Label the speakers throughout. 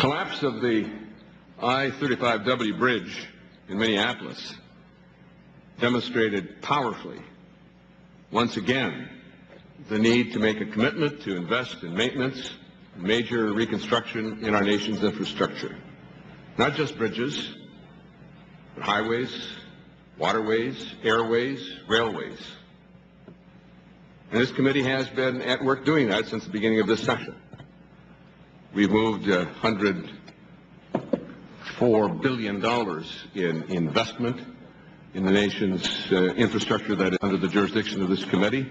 Speaker 1: collapse of the I-35W bridge in Minneapolis demonstrated powerfully, once again, the need to make a commitment to invest in maintenance and major reconstruction in our nation's infrastructure. Not just bridges, but highways, waterways, airways, railways. And this committee has been at work doing that since the beginning of this session. We've moved $104 billion in investment in the nation's infrastructure that is under the jurisdiction of this committee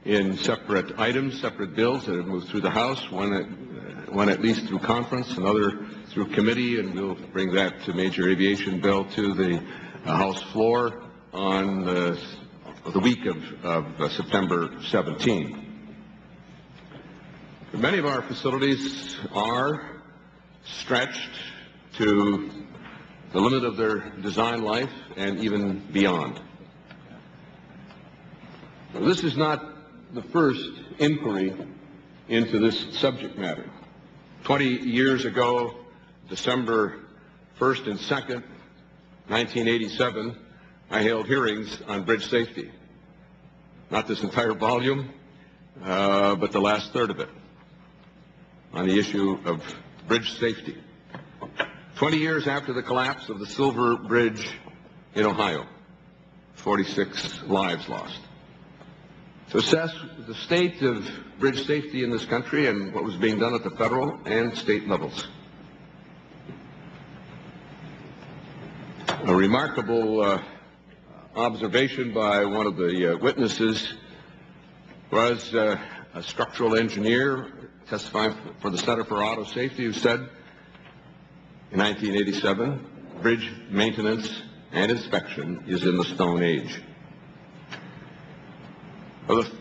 Speaker 1: in separate items, separate bills that have moved through the House, one at least through conference, another through committee, and we'll bring that to major aviation bill to the House floor on the week of September 17. Many of our facilities are stretched to the limit of their design life and even beyond. This is not the first inquiry into this subject matter. 20 years ago, December 1st and 2nd, 1987, I held hearings on bridge safety. Not this entire volume, but the last third of it, on the issue of bridge safety. 20 years after the collapse of the Silver Bridge in Ohio, 46 lives lost. To assess the state of bridge safety in this country and what was being done at the federal and state levels. A remarkable observation by one of the witnesses was a structural engineer testifying for the Center for Auto Safety who said in 1987, bridge maintenance and inspection is in the Stone Age. Of the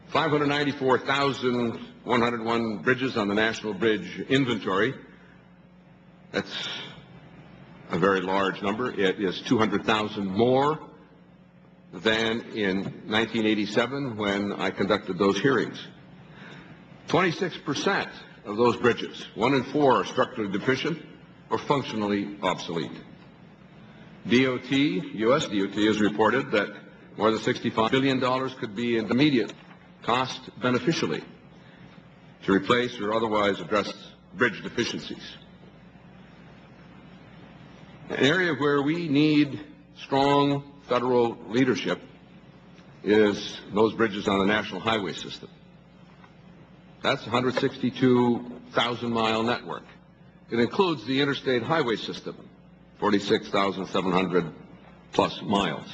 Speaker 1: 594,101 bridges on the National Bridge Inventory, that's a very large number. It is 200,000 more than in 1987 when I conducted those hearings. 26% of those bridges, 1 in 4, are structurally deficient or functionally obsolete. DOT, U.S. DOT, has reported that more than $65 billion could be in immediate cost beneficially to replace or otherwise address bridge deficiencies. An area where we need strong federal leadership is those bridges on the national highway system. That's a 162,000-mile network. It includes the interstate highway system, 46,700 plus miles.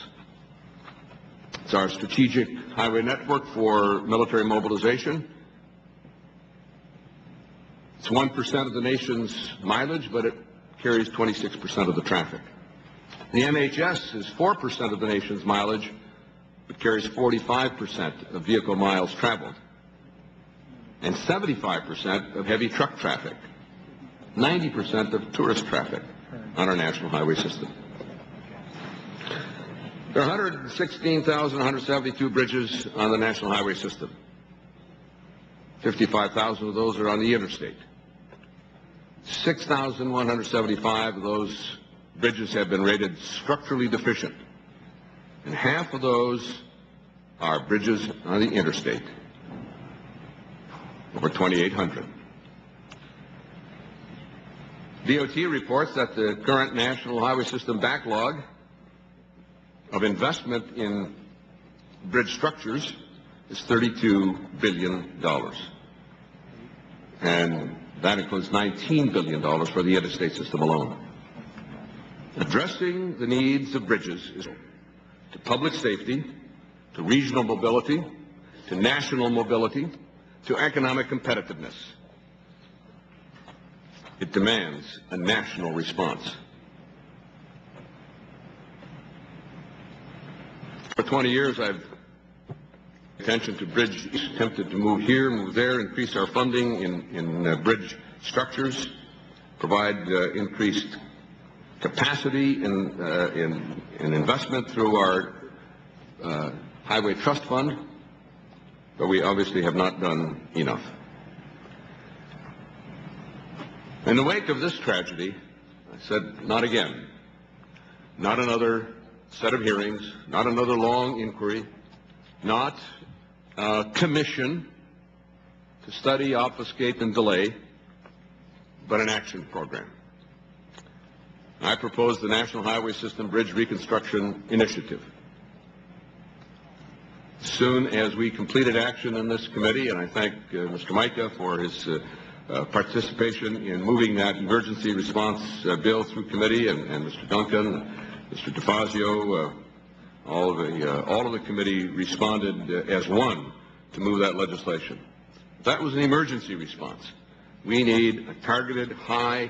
Speaker 1: It's our strategic highway network for military mobilization. It's 1% of the nation's mileage, but it carries 26% of the traffic. The NHS is 4% of the nation's mileage, but carries 45% of vehicle miles traveled, and 75% of heavy truck traffic, 90% of tourist traffic on our national highway system. There are 116,172 bridges on the national highway system. 55,000 of those are on the interstate. 6,175 of those bridges have been rated structurally deficient, and half of those are bridges on the interstate, over 2,800. DOT reports that the current national highway system backlog of investment in bridge structures is $32 billion. And that includes $19 billion for the interstate system alone. Addressing the needs of bridges is to public safety, to regional mobility, to national mobility, to economic competitiveness. It demands a national response. For 20 years, I've paid attention to bridge, attempted to move here, move there, increase our funding in bridge structures, provide increased capacity in investment through our Highway Trust Fund, but we obviously have not done enough. In the wake of this tragedy, I said, not again. Not another set of hearings, not another long inquiry, not a commission to study, obfuscate, and delay, but an action program. I proposed the National Highway System Bridge Reconstruction Initiative. As soon as we completed action in this committee, and I thank Mr. Micah for his participation in moving that emergency response bill through committee, and Mr. Duncan, Mr. DeFazio, all of the committee responded as one to move that legislation. That was an emergency response. We need a targeted, high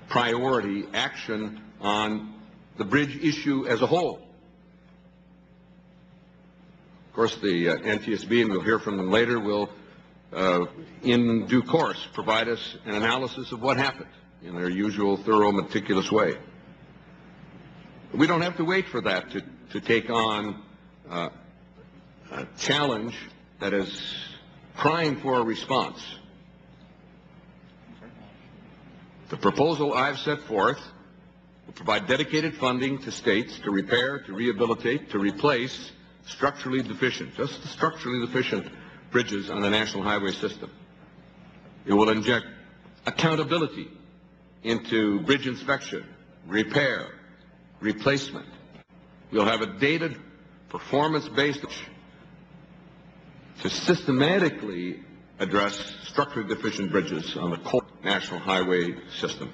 Speaker 1: priority action on the bridge issue as a whole. Of course, the NTSB, and we'll hear from them later, will in due course provide us an analysis of what happened in their usual thorough, meticulous way. We don't have to wait for that to take on a challenge that is crying for a response. The proposal I've set forth will provide dedicated funding to states to repair, to rehabilitate, to replace structurally deficient, just the structurally deficient bridges on the national highway system. It will inject accountability into bridge inspection, repair, replacement. We'll have a dated, performance-based to systematically address structurally deficient bridges on the core national highway system.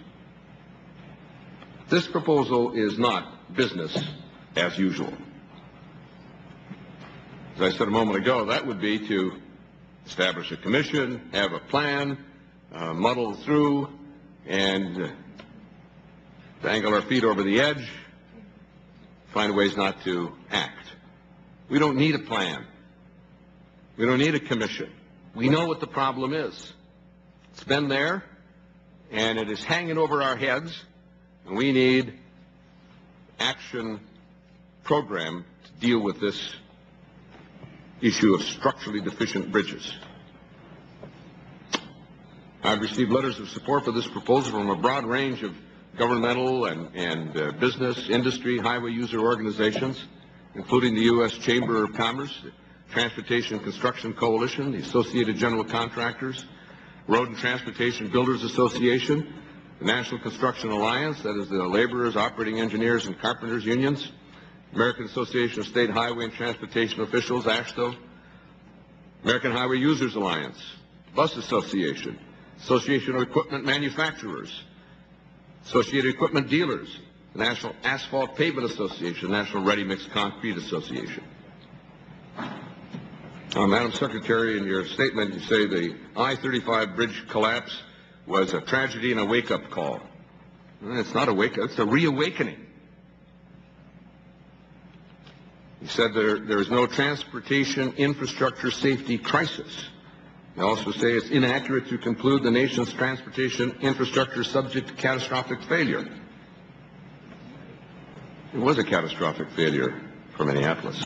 Speaker 1: This proposal is not business as usual. As I said a moment ago, that would be to establish a commission, have a plan, muddle through, and dangle our feet over the edge, find ways not to act. We don't need a plan. We don't need a commission. We know what the problem is. It's been there, and it is hanging over our heads, and we need action program to deal with this issue of structurally deficient bridges. I've received letters of support for this proposal from a broad range of governmental and business, industry, highway user organizations, including the U.S. Chamber of Commerce, the Transportation and Construction Coalition, the Associated General Contractors, Road and Transportation Builders Association, the National Construction Alliance, that is the laborers, operating engineers, and carpenters unions, American Association of State Highway and Transportation Officials, AASHTO, American Highway Users Alliance, Bus Association, Association of Equipment Manufacturers, Associated Equipment Dealers, the National Asphalt Pavement Association, National Ready Mix Concrete Association. Madam Secretary, in your statement, you say the I-35 bridge collapse was a tragedy and a wake-up call. It's not a wake-up, it's a reawakening. You said there is no transportation infrastructure safety crisis. You also say it's inaccurate to conclude the nation's transportation infrastructure is subject to catastrophic failure. It was a catastrophic failure for Minneapolis.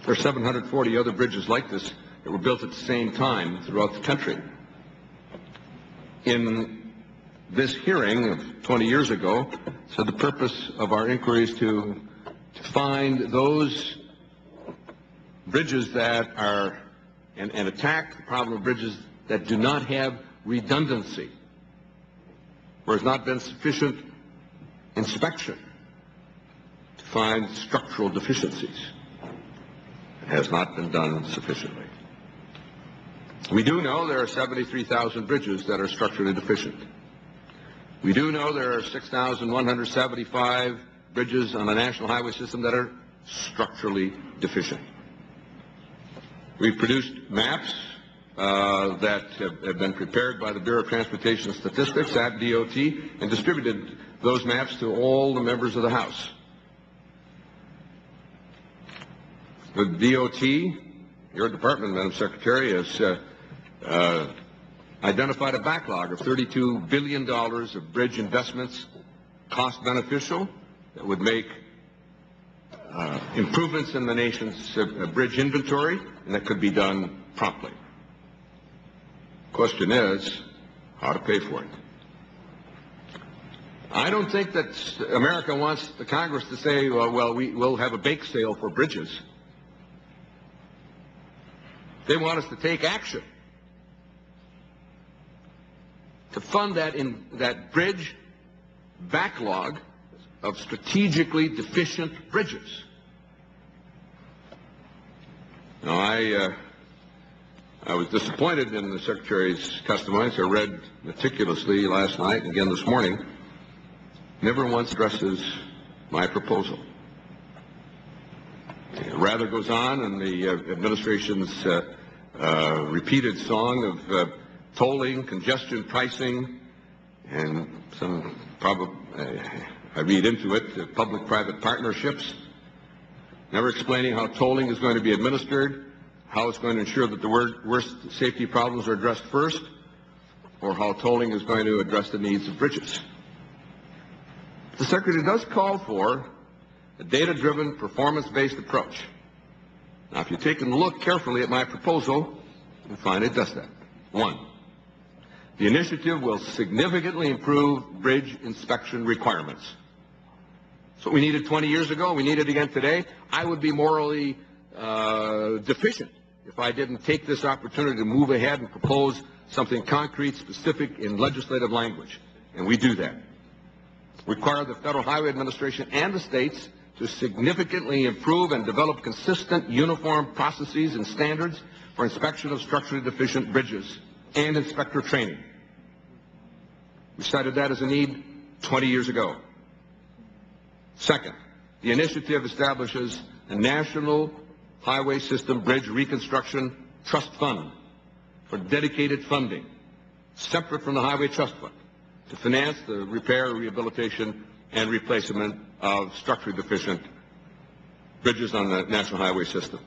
Speaker 1: There are 740 other bridges like this that were built at the same time throughout the country. In this hearing of 20 years ago, said the purpose of our inquiry is to find those bridges that are, and attack the problem of bridges that do not have redundancy, where there's not been sufficient inspection to find structural deficiencies. It has not been done sufficiently. We do know there are 73,000 bridges that are structurally deficient. We do know there are 6,175 bridges on the national highway system that are structurally deficient. We've produced maps that have been prepared by the Bureau of Transportation Statistics at DOT and distributed those maps to all the members of the House. The DOT, your department, Madam Secretary, has identified a backlog of $32 billion of bridge investments, cost beneficial, that would make improvements in the nation's bridge inventory, and that could be done promptly. Question is, how to pay for it. I don't think that America wants the Congress to say, well, we'll have a bake sale for bridges. They want us to take action to fund that bridge backlog of strategically deficient bridges. Now, I was disappointed in the Secretary's testimony, so I read meticulously last night and again this morning. Never once addresses my proposal. It rather goes on in the administration's repeated song of tolling, congestion pricing, and some I read into it, public-private partnerships, never explaining how tolling is going to be administered, how it's going to ensure that the worst safety problems are addressed first, or how tolling is going to address the needs of bridges. The Secretary does call for a data-driven, performance-based approach. Now, if you take a look carefully at my proposal, you'll find it does that. 1, the initiative will significantly improve bridge inspection requirements. So we needed 20 years ago, we need it again today. I would be morally deficient if I didn't take this opportunity to move ahead and propose something concrete, specific in legislative language. And we do that. Require the Federal Highway Administration and the states to significantly improve and develop consistent, uniform processes and standards for inspection of structurally deficient bridges and inspector training. We cited that as a need 20 years ago. Second, the initiative establishes a National Highway System Bridge Reconstruction Trust Fund for dedicated funding, separate from the Highway Trust Fund, to finance the repair, rehabilitation, and replacement of structurally deficient bridges on the National Highway System.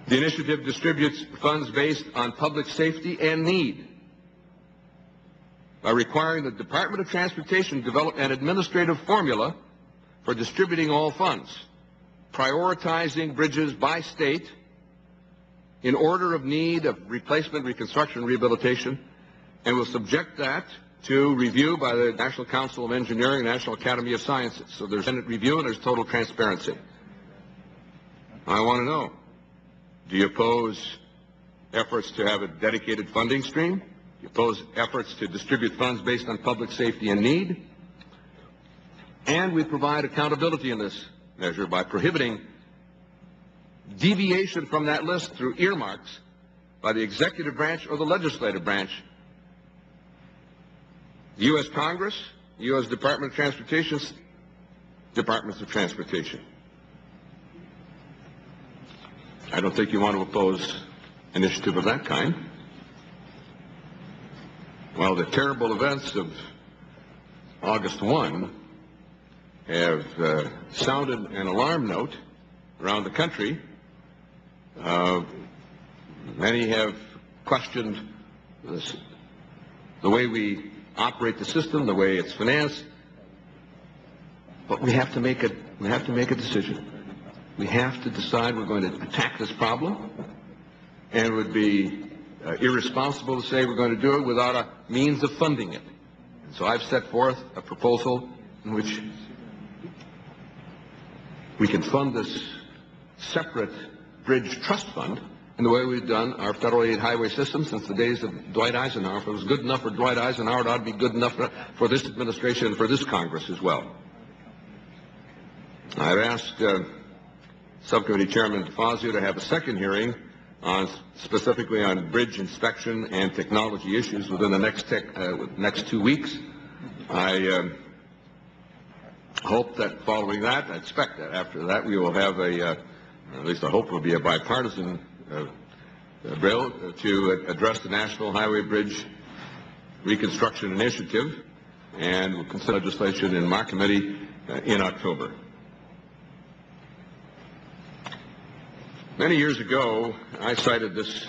Speaker 1: The initiative distributes funds based on public safety and need by requiring the Department of Transportation develop an administrative formula for distributing all funds, prioritizing bridges by state in order of need of replacement, reconstruction, rehabilitation, and will subject that to review by the National Council of Engineering, National Academy of Sciences. So there's Senate review and there's total transparency. I want to know, do you oppose efforts to have a dedicated funding stream? Do you oppose efforts to distribute funds based on public safety and need? And we provide accountability in this measure by prohibiting deviation from that list through earmarks by the executive branch or the legislative branch. The U.S. Congress, the U.S. Department of Transportation, Departments of Transportation. I don't think you want to oppose initiative of that kind. Well, the terrible events of August 1 have sounded an alarm note around the country. Many have questioned the way we operate the system, the way it's financed. But we have to make a decision. We have to decide we're going to attack this problem, and it would be irresponsible to say we're going to do it without a means of funding it. And so I've set forth a proposal in which we can fund this separate bridge trust fund in the way we've done our federal aid highway system since the days of Dwight Eisenhower. If it was good enough for Dwight Eisenhower, it ought to be good enough for this administration and for this Congress as well. I've asked Subcommittee Chairman DeFazio to have a second hearing specifically on bridge inspection and technology issues within the next 2 weeks. I hope that following that, I expect that after that we will have at least I hope it will be a bipartisan bill to address the National Highway Bridge Reconstruction Initiative, and we'll consider legislation in my committee in October. Many years ago, I cited this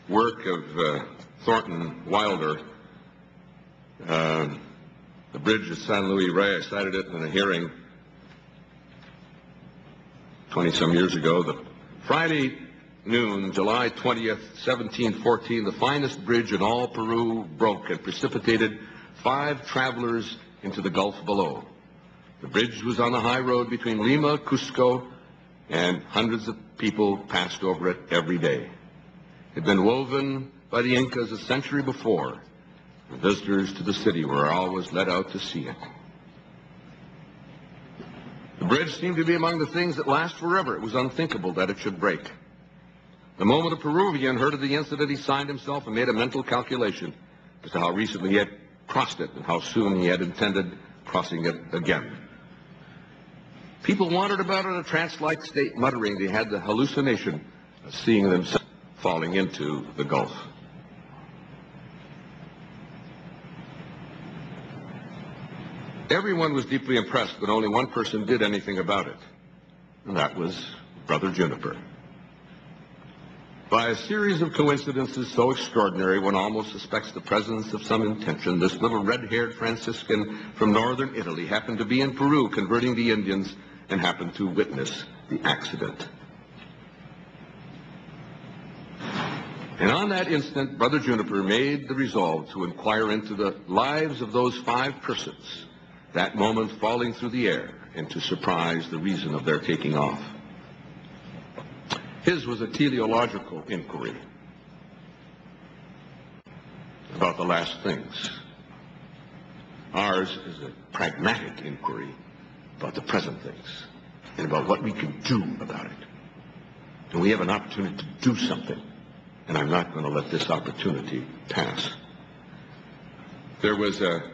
Speaker 1: work of Thornton Wilder, the bridge at San Luis Rey. I cited it in a hearing 20-some years ago, the Friday noon, July 20th, 1714, the finest bridge in all Peru broke and precipitated 5 travelers into the Gulf below. The bridge was on the high road between Lima, Cusco, and hundreds of people passed over it every day. It had been woven by the Incas a century before. The visitors to the city were always let out to see it. The bridge seemed to be among the things that last forever. It was unthinkable that it should break. The moment a Peruvian heard of the incident, he signed himself and made a mental calculation as to how recently he had crossed it and how soon he had intended crossing it again. People wandered about in a trance-like state, muttering they had the hallucination of seeing themselves falling into the Gulf. Everyone was deeply impressed, but only one person did anything about it, and that was Brother Juniper. By a series of coincidences so extraordinary one almost suspects the presence of some intention, this little red-haired Franciscan from northern Italy happened to be in Peru converting the Indians and happened to witness the accident. And on that instant, Brother Juniper made the resolve to inquire into the lives of those 5 persons, that moment falling through the air, and to surprise the reason of their taking off. His was a teleological inquiry about the last things. Ours is a pragmatic inquiry about the present things and about what we can do about it. And we have an opportunity to do something, and I'm not going to let this opportunity pass. There was a